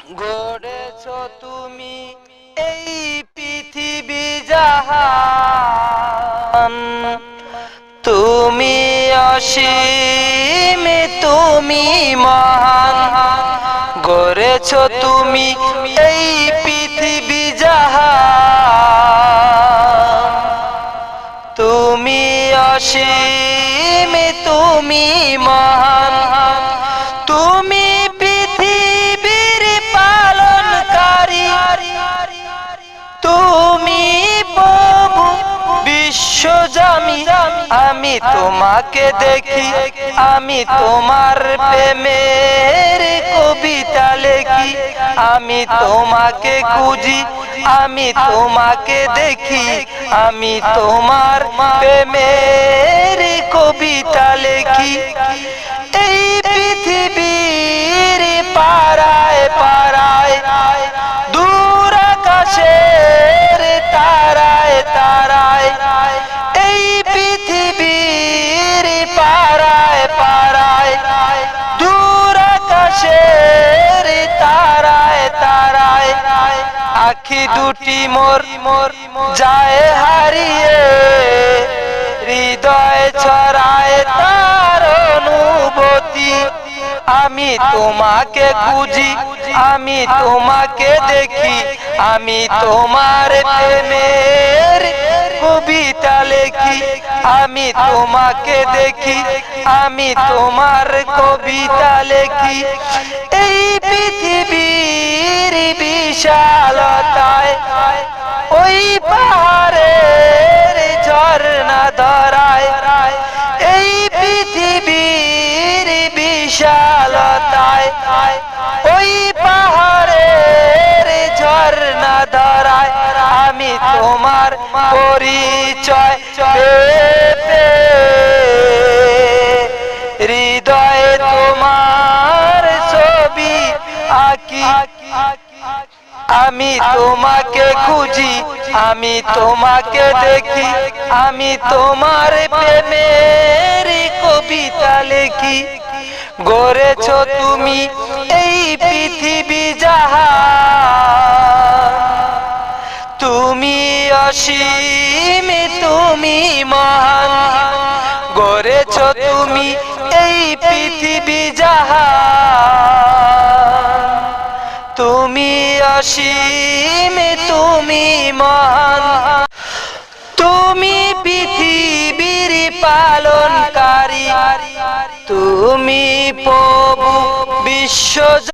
গড়েছ তুমি এই পৃথিবী জাহান, তুমি অসীম, তুমি মহান। গড়েছ তুমি এই পৃথিবী জাহান, তুমি অসীম, তুমি মহান। তুমি পৃথিবীর পালনকারী, তুমি প্রভু বিশ্বজামি। আমি তোমাকে দেখি, আমি তোমার প্রেমের কবিতা লেখি। আমি তোমাকে খুঁজি, আমি তোমাকে দেখি। আমি তোমার প্রেমের কবিতা লেখি। এই পৃথিবীর পাড়ায় পাড়ায়, দূর আকাশের তারায় তারায়, এই পৃথিবীর পাড়ায় পাড়ায়, দূর আকাশের তারায় তারায়, আখি দুটি মোর যায় হারিয়ে, হৃদয় ছড়ায় তার অনুভূতি। আমি তোমাকে খুঁজি, আমি তোমাকে দেখি। আমি তোমার প্রেমের কবিতা লেখি। আমি তোমাকে দেখি, আমি তোমার কবিতা লেখি। এই পৃথিবীর বিশালতায়, ওই পাহাড়ের ঝর্ণা ধরায়, এই পৃথিবীর বিশালতায়, ওই পাহাড়ের ঝর্ণা ধরায়, আমি তোমার পরিচয় পেতে হৃদয়ে তোমার ছবি আঁকি। আমি তোমাকে খুঁজি, আমি তোমাকে দেখি। আমি তোমার প্রেমের কবিতা লেখি। গড়েছ তুমি এই পৃথিবী জাহান, তুমি অসীম, তুমি মহান। গড়েছ তুমি এই পৃথিবী জাহান, তুমি অসীম, তুমি মহান। তুমি পৃথিবীর পালনকারী, তুমি প্রভু বিশ্ব